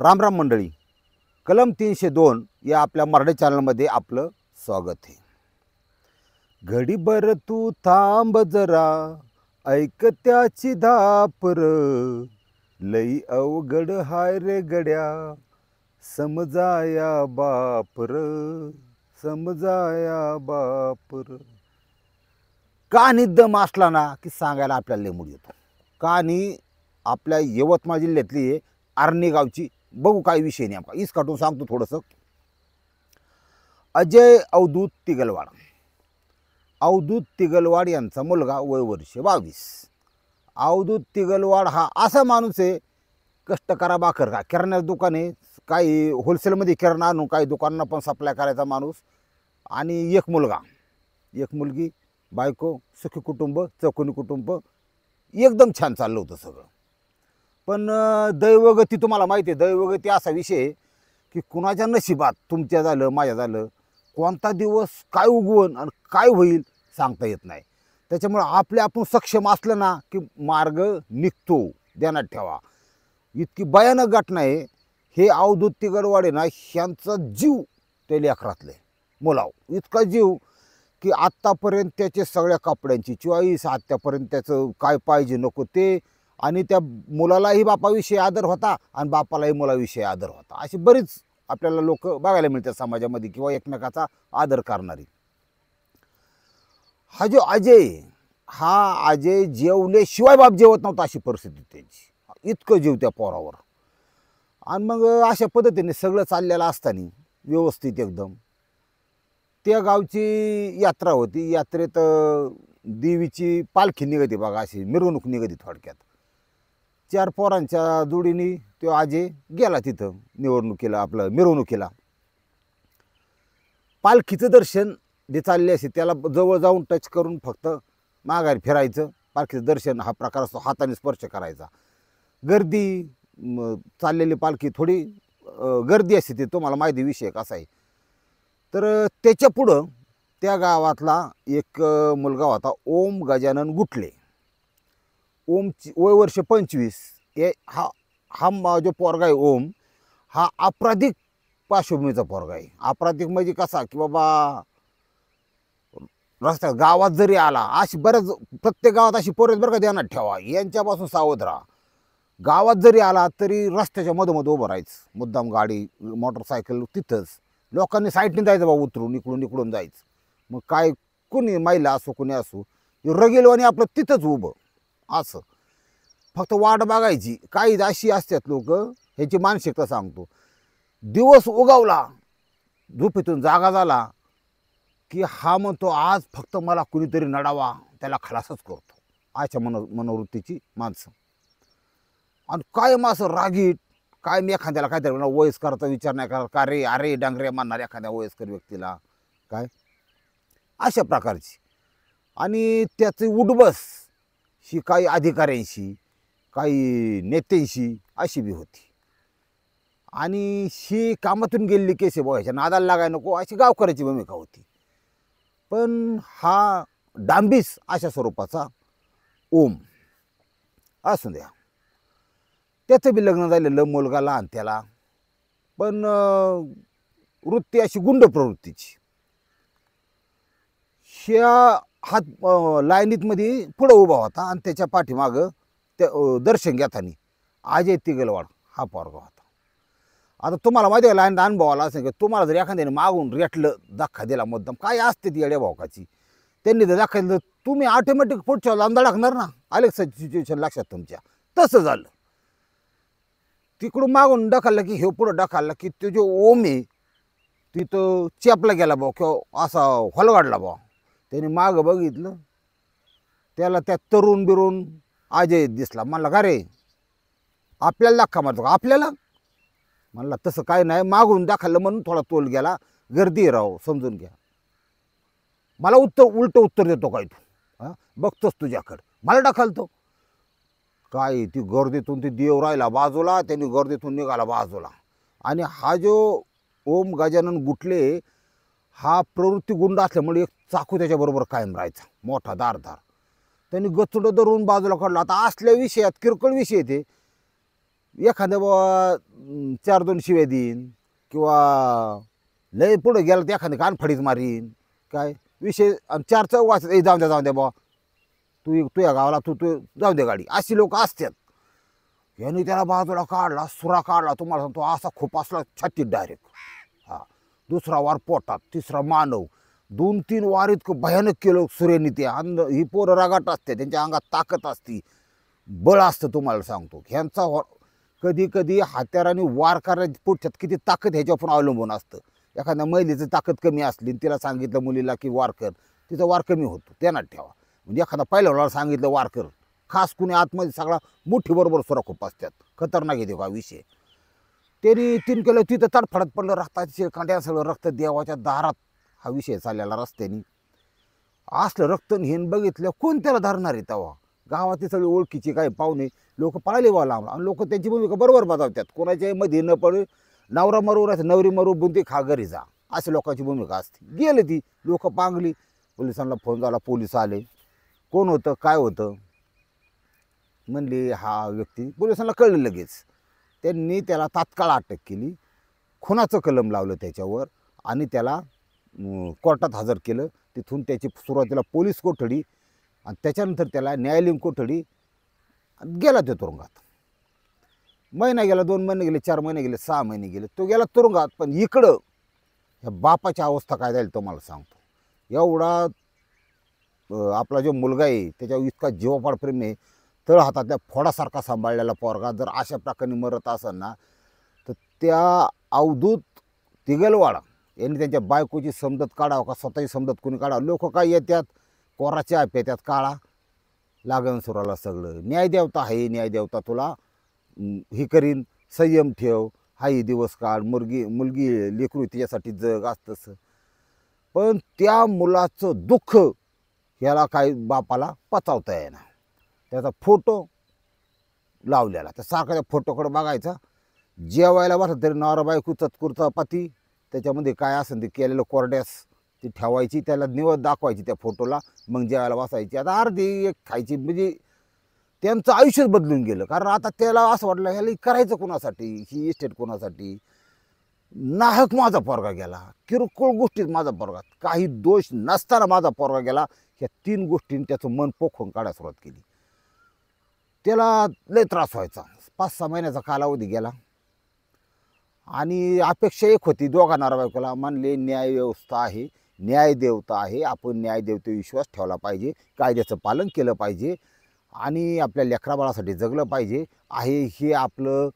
राम राम मंडळी, कलम 302 या आपल्या मराठी चॅनलमध्ये आपलं स्वागत आहे. घडीभर तू थांब जरा, ऐक त्याची धापर, लई अवघड हाय रे गड्या, समजाया बापर, समजाया बापर. कहाणी दम असला ना की सांगायला आपल्याला लय मूड येतो. कहाणी आपल्या यवतमाळ जिल्ह्यातली आहे, आर्णी गावची. बघू काय विषय नेमका, इस काटून सांगतो थोडंसं. अजय अवधूत तिगलवाड, अवधूत तिगलवाड यांचा मुलगा, वय वर्ष 22. अवधूत तिगलवाड हा असा माणूस आहे, कष्ट करा भाकर खा. किराण्याचं दुकान आहे, काही होलसेलमध्ये किराणा आणून काही दुकानांना पण सप्लाय करायचा माणूस. आणि एक मुलगा, एक मुलगी, बायको, सुखी कुटुंब, चौकोनी कुटुंब, एकदम छान चाललं होतं सगळं. पण दैवगती तुम्हाला माहिती आहे, दैवगती असा विषय आहे की कुणाच्या नशिबात, तुमच्या झालं माझ्या झालं, कोणता दिवस काय उगवण आणि काय होईल सांगता येत नाही. त्याच्यामुळं आपण सक्षम असलं ना की मार्ग निघतो, ध्यानात ठेवा. इतकी भयानक घटना आहे. हे अवधूत तिगलवाडे ना, ह्यांचा जीव ते लेकरातले मुलाव, इतका जीव की आत्तापर्यंत त्याचे सगळ्या कपड्यांची चॉईस, आत्तापर्यंत त्याचं काय पाहिजे नको ते, आणि त्या मुलालाही बापाविषयी आदर होता आणि बापालाही मुलाविषयी आदर होता. अशी बरीच आपल्याला लोक बघायला मिळतात समाजामध्ये, किंवा एकमेकाचा आदर करणारी. हा जो अजय, हा अजय जेवल्याशिवाय बाप जेवत नव्हता, अशी परिस्थिती त्यांची. इतकं जीव त्या पोरावर. आणि मग अशा पद्धतीने सगळं चाललेलं असताना व्यवस्थित एकदम त्या गावची यात्रा होती. यात्रेत देवीची पालखी निघते बघा, अशी मिरवणूक निघते थोडक्यात. 4 पोरांच्या जोडीने तो अजय गेला तिथं निवडणुकीला, आपलं मिरवणुकीला. पालखीचं दर्शन जे चालले असे त्याला जवळ जाऊन टच करून फक्त माघारी फिरायचं. पालखीचं दर्शन हा प्रकार असतो, हाताने स्पर्श करायचा. गर्दी, चाललेली पालखी थोडी गर्दी असते, ते तुम्हाला माहिती विषय कसा आहे. तर त्याच्या पुढं त्या गावातला एक मुलगा होता, ओम गजानन गुटले. ओमची वय वर्ष 25. हा जो पोरगा आहे ओम, हा आपराधिक पार्श्वभूमीचा पोरगा आहे. आपराधिक म्हणजे कसा की बाबा, रस्त्यात गावात जरी आला, अशी बऱ्याच प्रत्येक गावात अशी पोरं बरं का, ध्यानात ठेवा, यांच्यापासून सावध राहा. गावात जरी आला तरी रस्त्याच्या मधोमध उभं राहायचं, मुद्दाम गाडी मोटरसायकल तिथंच. लोकांनी साईडने जायचं बाबा, उतरून इकडून जायचं. मग काय, कुणी महिला असो कुणी असो, रगेलवानी आपलं तिथंच उभं असं, फक्त वाट बघायची. काही अशी असतात लोक, ह्याची मानसिकता सांगतो. दिवस उगवला, झोपेतून जागा झाला की हा म्हणतो आज फक्त मला कुणीतरी नडावा, त्याला खलासच करतो. अशा मनोवृत्तीची माणसं. आणि कायम असं रागीट, काय मी एखाद्याला काहीतरी वयस्कराचा विचार नाही करणार का, रे अरे डांगरे मानणार एखाद्या वयस्कर व्यक्तीला काय, अशा प्रकारची. आणि त्याची उठबस ही काही अधिकाऱ्यांशी, काही नेत्यांशी अशी बी होती. आणि ही कामातून गेलेली केस आहे, ह्याच्या नादाला लागायला नको, अशी गावकऱ्याची भूमिका होती. पण हा डांबीस अशा स्वरूपाचा ओम असू द्या. त्याचं बी लग्न झालेलं, मुलगा लहान त्याला, पण वृत्ती अशी गुंड प्रवृत्तीची. ह्या हात लाईनीतमध्ये पुढं उभा होता आणि त्याच्या पाठीमागं त्या दर्शन घेताना अजय तिगलवाड हा पोरगा होता. आता तुम्हाला माहिती आहे, लाईन अनुभव आला असेल की तुम्हाला जर एखाद्याने मागून रेटलं, धक्का दिला मुद्दाम, काय असते ती येड्या भावकाची, त्यांनी जर धक्का दिलं तुम्ही ऑटोमॅटिक पुढच्या लांब टाकणार ना. आले सिच्युएशन लक्षात तुमच्या. तसं झालं. तिकडून मागून ढकललं की हे पुढं ढकललं की तो जो ओम आहे तिथं चेपला गेला भाऊ, किंवा असा हलवाडला भाऊ. त्याने मागं बघितलं, त्याला त्या तरुण बिरून अजय दिसला. म्हणला का रे, आपल्याला धक्का मारतो का आपल्याला? म्हणला तसं काय नाही, मागून दाखवलं म्हणून थोडा तोल गेला, गर्दी राहो समजून घ्या. मला उलटं उत्तर देतो काय तू, हां बघतोस तुझ्याकडं, मला ढकलतो काय. ती गर्दीतून ती देव राहिला बाजूला, त्यांनी गर्दीतून निघाला बाजूला. आणि हा जो ओम गजानन गुटले हा प्रवृत्ती गुंड असल्यामुळे एक चाकू त्याच्याबरोबर कायम राहायचा, मोठा धारदार. त्यांनी गचुडं धरून बाजूला काढलं. आता असल्या विषयात किरकोळ विषय ते, एखाद्या चार दोन शिव्या देईन किंवा लय पुढे गेलं तर एखादी कानफडीच मारीन काय विषय. आणि चार चौक वाचत जाऊ द्या बा तू या गावाला तू जाऊ दे गाडी, अशी लोक असतात. यांनी त्याला बाजूला काढला, सुरा काढला, तुम्हाला सांगतो असा खूप असला छातीत डायरेक्ट. हा, दुसरा वार पोटात, तिसरा मानव, 2-3 वार इतकं भयानक केलं सुरेनी ते. आणि ही पोरं रागाट असते, त्यांच्या अंगात ताकद असती, बळ असतं. तुम्हाला सांगतो ह्यांचा कधी कधी हात्याराने वार करायच्या पुढच्यात किती ताकद ह्याच्यावर पण अवलंबून असतं. एखाद्या महिलेची ताकद कमी असली तिला सांगितलं मुलीला की वार कर, तिचा वार कमी होतो, ध्यानात ठेवा. म्हणजे एखादा पहिल्याला सांगितलं वार कर, खास कुणी आतमध्ये सगळा मुठीबरोबर सुरा खूप असतात, खतरनाक येते का विषय. त्यांनी 3 केलं, तिथं तडफडत पडलं, रक्ताचे कांड्या सगळं रक्त देवाच्या दारात हा विषय चाललेला रस्त्याने. असलं रक्त हिन बघितलं कोण त्याला धरणार आहे तेव्हा. गावातली सगळी ओळखीची काही पाहुणे लोक पळाले बा लांब, आणि लोक त्यांची भूमिका बरोबर बजावतात. कोणाच्या मध्ये न पडू, नवरा मरू नाही नवरी मरू, बुंदी खा घरी जा, अशी लोकांची भूमिका असते. गेले ती लोक पांगली, पोलिसांना फोन झाला, पोलीस आले. कोण होतं काय होतं म्हणले हा व्यक्ती. पोलिसांना कळलं लगेच. त्यांनी त्याला तात्काळ अटक केली, खुनाचं कलम लावलं त्याच्यावर आणि त्याला कोर्टात हजर केलं. तिथून त्याची सुरुवातीला पोलीस कोठडी आणि त्याच्यानंतर त्याला न्यायालयीन कोठडी, गेला तो तुरुंगात. महिना गेला, 2 महिने गेले, 4 महिने गेले, 6 महिने गेले, तो गेला तुरुंगात. पण इकडं ह्या बापाची अवस्था काय जाईल तुम्हाला सांगतो. एवढा आपला जो मुलगा आहे त्याच्यावर इतका जीवापाड प्रेम आहे, तळ हातातल्या फोडासारखा सांभाळलेला पोरगा जर अशा प्रकारे मरत असेल ना, तर त्या अवधूत तिगलवाडा यांनी त्यांच्या बायकोची समजत काढावं का स्वतःची समजत कोणी काढावं. लोक काय येतात कोराच्या पेत्यात काळा लागण सुराला सगळं. न्यायदेवता आहे, न्यायदेवता तुला हे करीन, संयम ठेव, हाही दिवस काढ, मुलगी लेकरू तिच्यासाठी जग असतंच. पण त्या मुलाचं दुःख ह्याला काही बापाला पचावता येईना. त्याचा फोटो लावलेला, त्या सारखा त्या फोटोकडे बघायचा. जेवायला बसला तरी नवरा बायको चतकुरचा पती, त्याच्यामध्ये काय असेल ते केलेलं कोरड्यास ती ठेवायची, त्याला निवड दाखवायची त्या फोटोला, मग जेवायला बसायची. आता अर्धी एक खायची. म्हणजे त्यांचं आयुष्यच बदलून गेलं. कारण आता त्याला असं वाटलं ह्याला करायचं कोणासाठी, ही इस्टेट कोणासाठी. नाहक माझा पोरगा गेला, किरकोळ गोष्टीत माझा पोरगा, काही दोष नसताना माझा पोरगा गेला. ह्या 3 गोष्टींनी त्याचं मन पोखून काढायला सुरुवात केली. त्याला लय त्रास व्हायचा. 5-6 महिन्याचा कालावधी गेला आणि अपेक्षा एक होती दोघा नवरा बायकोला. म्हणले न्याय व्यवस्था आहे, न्यायदेवता आहे, आपण न्यायदेवतेवर विश्वास ठेवला पाहिजे, कायद्याचं पालन केलं पाहिजे आणि आपल्या लेकराबाळासाठी जगलं पाहिजे. आहे हे आपलं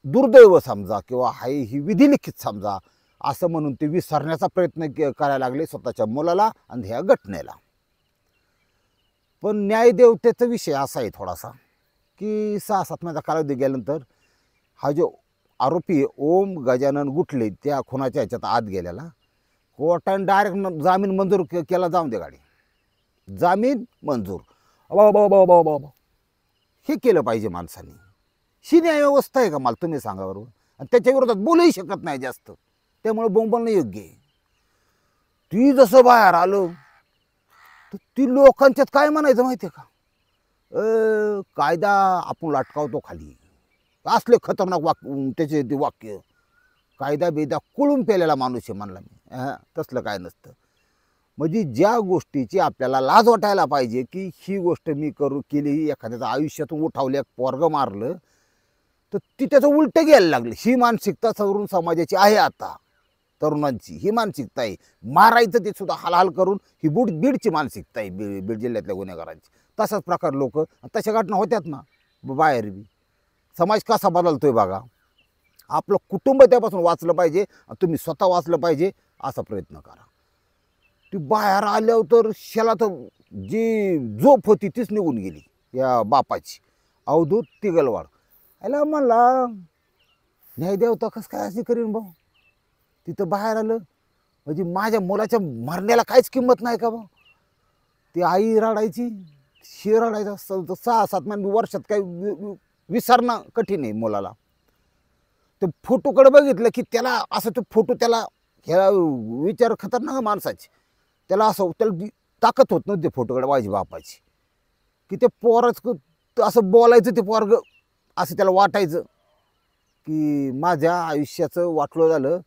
दुर्दैव समजा किंवा आहे ही विधिलिखित समजा, असं म्हणून ते विसरण्याचा प्रयत्न करायला लागले स्वतःच्या मुलाला आणि ह्या घटनेला. पण न्यायदेवतेचा विषय असा आहे थोडासा की 6-7 महिन्याचा कालावधी गेल्यानंतर हा जो आरोपी ओम गजानन गुटले त्या खुनाच्या ह्याच्यात आत गेलेला, कोर्टाने डायरेक्ट जामीन मंजूर केला. जाऊन दे गाडी, जामीन मंजूर. बाबा हे केलं पाहिजे माणसाने. ही न्यायव्यवस्था आहे का मला तुम्ही सांगा बरोबर. आणि त्याच्या विरोधात बोलूही शकत नाही जास्त, त्यामुळे बोंबलणं योग्य आहे. ती जसं बाहेर आलं तर ती लोकांच्यात काय म्हणायचं माहिती आहे का, कायदा आपण लाटकावतो खाली, असले खतरनाक त्याचे ते वाक्य. कायदा बेदा कुळून पेलेला माणूस आहे म्हणला मी. तसलं काय नसतं. म्हणजे ज्या गोष्टीची आपल्याला लाज वाटायला पाहिजे की ही गोष्ट मी केली, एखाद्याचं आयुष्यातून उठावल्या पोरगं मारलं, तर ती त्याचं उलटं घ्यायला लागली. ही मानसिकता तरुण समाजाची आहे. आता तरुणांची ही मानसिकता आहे. मारायचं ते सुद्धा हालहाल करून ही बीडची मानसिकता आहे, बीड जिल्ह्यातल्या गुन्हेगारांची. तसाच प्रकार लोक, तशा घटना होत्यात ना बाहेर बी. समाज कसा बदलतोय बघा. आपलं कुटुंब त्यापासून वाचलं पाहिजे, तुम्ही स्वतः वाचलं पाहिजे, असा प्रयत्न करा. ती बाहेर आल्यावर तर शेला तर जी झोप होती तीच निघून गेली या बापाची. अवधूत तिगलवाड आला म्हणला न्यायदेवता कसं काय अशी करीन भाऊ. तिथं बाहेर आलं म्हणजे माझ्या मुलाच्या मरण्याला काहीच किंमत नाही का भाऊ. ती आई रडायची, शे रडायचा. 6-7 महिने वर्षात काही विसरणं कठीण आहे मुलाला. ते फोटोकडे बघितलं की त्याला असं, तो फोटो त्याला ह्याला विचार खतरनाक माणसाची. त्याला असं त्याला ताकद होत नव्हती फोटोकडे पाहिजे बापाची, की ते पोरच असं बोलायचं, ते पोरग असं त्याला वाटायचं. की माझ्या आयुष्याचं वाटलं झालं.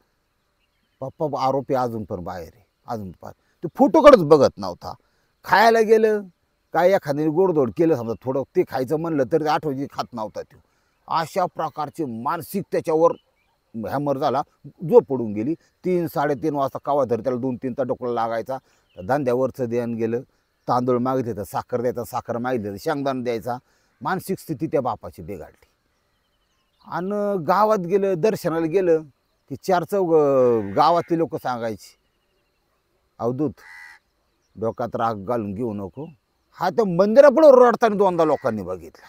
पप्पा आरोपी अजून पण बाहेर आहे, अजून पण ते फोटोकडेच बघत नव्हता. खायला गेलं काय एखाद्याने गोडधोड केलं समजा थोडं ते खायचं म्हणलं तर आठवजी खात नव्हता तो. अशा प्रकारची मानसिक त्याच्यावर हॅमर झाला. झोप पडून गेली. 3-3:30 वाजता कवा तरी त्याला 2-3चा डोकला लागायचा. धंद्यावरचं ध्यान गेलं. तांदूळ मागितले तर साखर द्यायचा, साखर मागितली तर शेंगदाणा द्यायचा. मानसिक स्थिती त्या बापाची बिघडली. आणि गावात गेलं, दर्शनाला गेलं की 4 गावातली लोक सांगायची, अवधूत डोक्यात राग घालून घेऊ नको. हा त्या मंदिरापुढे रडताना 2दा लोकांनी बघितला.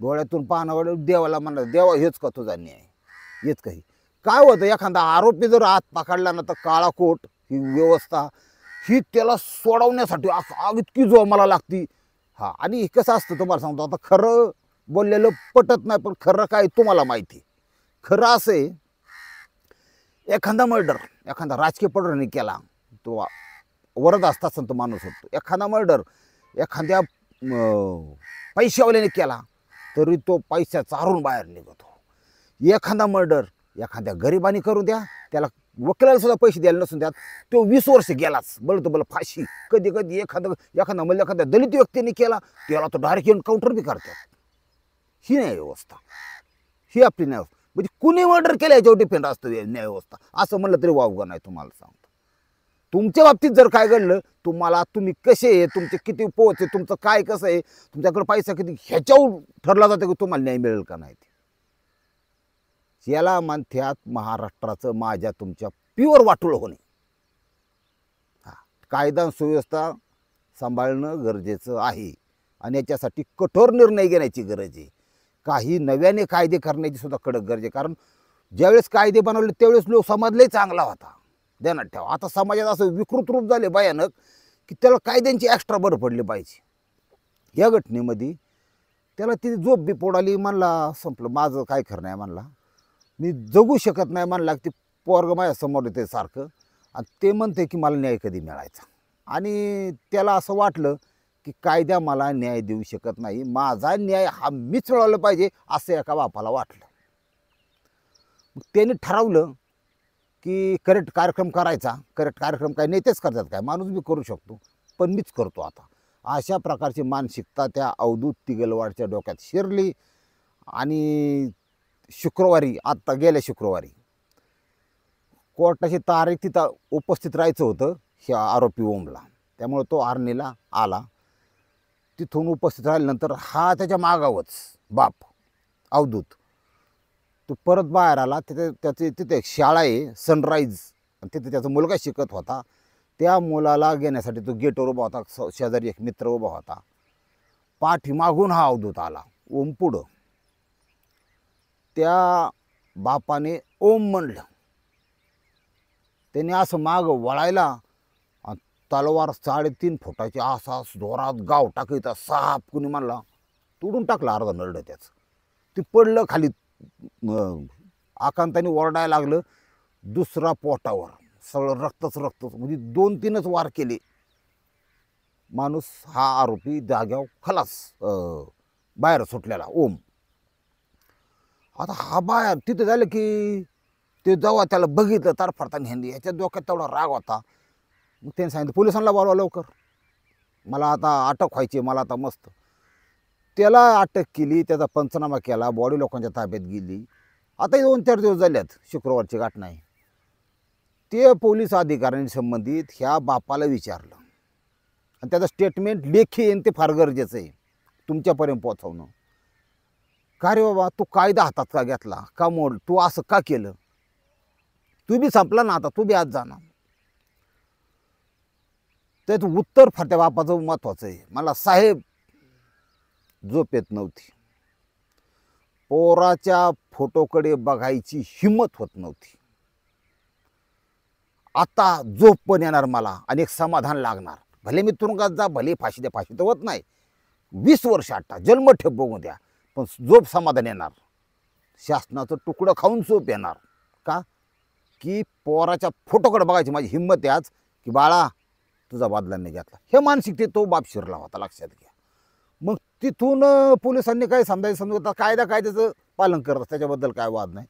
डोळ्यातून पाहणं देवाला म्हणला, देवा हेच का तुझा न्याय, हेच काही काय होतं. एखादा आरोपी जर आत पकडला ना तर काळा कोट ही व्यवस्था ही त्याला सोडवण्यासाठी इतकी जोमाला लागती. हा आणि हे कसं असतं तुम्हाला सांगतो. आता खरं बोललेलं पटत नाही, पण खरं काय तुम्हाला माहिती. खरं असं आहे, एखादा मर्डर एखादा राजकीय पडराने केला तो वरद असता संत माणूस होतो. एखादा मर्डर एखाद्या पैशावाल्याने केला तरी तो पैसा चारून बाहेर निघतो. एखादा मर्डर एखाद्या गरिबाने करू द्या, त्याला वकिलाला सुद्धा पैसे द्यायला नसून द्यात, तो 20 वर्ष गेलाच बळतो बल फाशी. कधी कधी एखादा म्हणजे एखाद्या दलित व्यक्तीने केला त्याला तो डायरेक्ट एन्काउंटर बी करतात. ही न्याय व्यवस्था, ही आपली न्याय व्यवस्था. म्हणजे कुणी मर्डर केलं याच्यावर डिपेंड असतं न्याय व्यवस्था. असं म्हणलं तरी वावगं नाही. तुम्हाला सांगतो, तुमच्या बाबतीत जर काय घडलं, तुम्ही कसे आहे, तुमचे किती पोच आहे, तुमचं काय कसं आहे, तुमच्याकडे पैसा किती, ह्याच्यावर ठरला जातं की तुम्हाला न्याय मिळेल का नाही. याला म्हणतात महाराष्ट्राचं माझ्या तुमच्या प्युअर वाटोळ होणे. हा, कायदा सुव्यवस्था सांभाळणं गरजेचं आहे आणि याच्यासाठी कठोर निर्णय घेण्याची गरज आहे. काही नव्याने कायदे करण्याची सुद्धा कडक गरज आहे. कारण ज्यावेळेस कायदे बनवले त्यावेळेस लोक समाजलाही चांगला होता, ध्यानात ठेवा. आता समाजात असं विकृत रूप झाले भयानक की त्याला कायद्यांची एक्स्ट्रा भर पडली पाहिजे. या घटनेमध्ये त्याला ती झोप बी पोडाली. म्हणला संपलं, माझं काय खरं नाही म्हणला, मी जगू शकत नाही म्हणला. ती पोरग माझ्या समोर येते सारखं आणि ते म्हणते की मला न्याय कधी मिळायचा. आणि त्याला असं वाटलं की कायदा मला न्याय देऊ शकत नाही, माझा न्याय हा मीच मिळवला पाहिजे असं एका बापाला वाटलं. मग त्याने ठरवलं की करेक्ट कार्यक्रम करायचा. करेक्ट कार्यक्रम काय नेतेच करतात काय, माणूस बी करू शकतो, पण मीच करतो आता. अशा प्रकारची मानसिकता त्या अवधूत तिगलवाडच्या डोक्यात शिरली. आणि शुक्रवारी, आत्ता गेल्या शुक्रवारी कोर्टाची तारीख तिथं उपस्थित राहायचं होतं ह्या आरोपी ओमला. त्यामुळे तो आर्नीला आला. तिथून उपस्थित राहिल्यानंतर हा त्याच्या मागावच बाप अवधूत तो परत बाहेर आला. तिथे एक शाळा आहे सनराईज, तिथे त्याचा मुलगा शिकत होता. त्या मुलाला घेण्यासाठी तो गेटवर उभा होता. शेजारी एक मित्र उभा होता. पाठीमागून हा अवधूत आला. ओम पुढं. त्या बापाने ओम म्हणलं. त्याने असं माग वळायला तलवार 3.5 फुटाची असा जोरात गाव टाकायचा. साप कुणी म्हणला तोडून टाकला अर्धा नरड त्याचं. ते पडलं खाली. आकांताने ओरडायला लागलं. दुसरा पोटावर सगळं रक्तच रक्त. म्हणजे 2-3च वार केले. माणूस हा आरोपी जाग्यावर खलास बाहेर सुटलेला ओम. आता हा बाहेर तिथं झालं की ते जेव्हा त्याला बघितलं तरफडताना हिंदी, ह्याच्या डोक्यात तेवढा राग होता. मग त्यांनी सांगितलं पोलिसांना बोलवा लवकर, मला आता अटक व्हायची, मला आता मस्त. त्याला अटक केली, त्याचा पंचनामा केला, बॉडी लोकांच्या ताब्यात गेली. आता 2-4 दिवस झाल्यात, शुक्रवारची घटना आहे. ते पोलीस अधिकाऱ्यांनी संबंधित ह्या बापाला विचारलं आणि त्याचं स्टेटमेंट लेखी येईन ते फार गरजेचं आहे तुमच्यापर्यंत पोहोचवणं. का रे बाबा, तू कायदा हातात का घेतला, का मोड, तू असं का केलं, तू बी संपला ना, आता तू बी आज जाणार. त्याचं उत्तर त्या बापाचं महत्त्वाचं आहे. मला साहेब झोप येत नव्हती, पोराच्या फोटोकडे बघायची हिंमत होत नव्हती. आता झोप पण येणार मला आणि एक समाधान लागणार. भले मी तुरुंगात जा, भले फाशी द्या, फाशी तर होत नाही, 20 वर्ष आटा जन्मठेप बघू द्या, पण झोप समाधान येणार. शासनाचं तुकडं खाऊन झोप येणार. का की पोराच्या फोटोकडे बघायची माझी हिंमत आहे आज, की बाळा तुझा बदला नाही घेतला. हे मानसिकते तो बाप शिरला होता, लक्षात घ्या. मग तिथून पोलिसांनी काय समजायचं, कायद्याचं पालन करतात, त्याच्याबद्दल काय वाद नाही.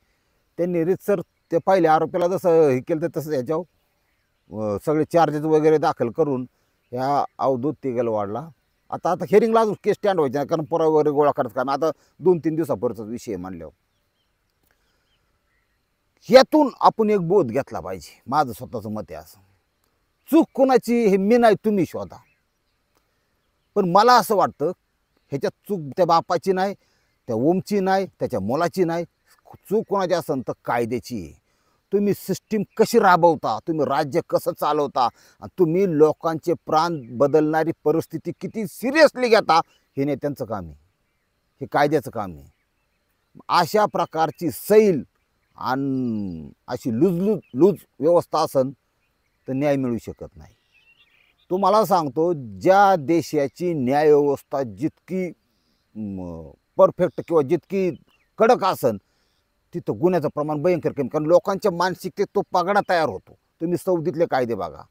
त्यांनी रीतसर ते पहिल्या आरोपीला जसं हे केलं तर तसं ह्याच्यावर सगळे चार्जेस वगैरे दाखल करून ह्या अवधूत तिगलवाडला आता हिअरिंगला अजून केस स्टँड व्हायचे नाही, कारण पुरावे वगैरे गोळा करत कारण आता 2-3 दिवसापर्यंतचा विषय मानल्यावर यातून आपण एक बोध घेतला पाहिजे. माझं स्वतःचं मत आहे असं. चूक कोणाची हे मी नाही, तुम्ही शोधा. पण मला असं वाटतं ह्याच्यात चूक त्या बापाची नाही, त्या ओमची नाही, त्याच्या मुलाची नाही. चूक कोणाची असेल तर कायद्याची आहे. तुम्ही सिस्टीम कशी राबवता, तुम्ही राज्य कसं चालवता आणि तुम्ही लोकांचे प्राण बदलणारी परिस्थिती किती सिरियसली घेता, हे नेत्यांचं काम आहे, हे कायद्याचं काम आहे. अशा प्रकारची सैल आणि अशी लूज व्यवस्था असेल तर न्याय मिळू शकत नाही. तुम्हाला सांगतो, ज्या देशाची न्यायव्यवस्था जितकी परफेक्ट किंवा जितकी कडक असेल तिथं गुन्ह्याचं प्रमाण भयंकर कमी, कारण लोकांच्या मानसिकतेत तो पगडा तयार होतो. तुम्ही सौदीतले कायदे बघा.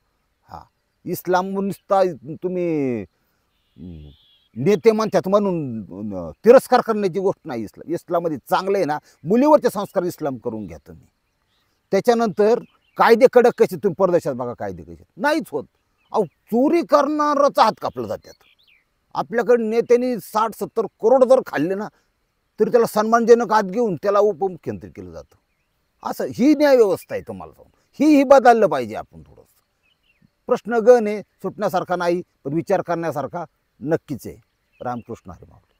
हां, इस्लाम नुसता तुम्ही नेते म्हणतात म्हणून तिरस्कार करण्याची गोष्ट नाही. इस्लाममध्ये चांगलं आहे ना, मुलीवरचे संस्कार इस्लाम करून घ्या तुम्ही. त्याच्यानंतर कायदे कडक कसे, तुम्ही परदेशात बघा कायदे कसे, नाहीच होत. अहो, चोरी करणाराचा हात कापला जातात. आपल्याकडे नेत्यांनी 60-70 करोड जर खाल्ले ना तरी त्याला सन्मानजनक आत घेऊन त्याला उपमुख्यमंत्री केलं जातं. असं ही न्यायव्यवस्था आहे. तुम्हाला सांगून ही बदललं पाहिजे आपण थोडंसं. प्रश्न गण आहे, सुटण्यासारखा नाही, पण विचार करण्यासारखा नक्कीच आहे. रामकृष्ण हरी माऊली.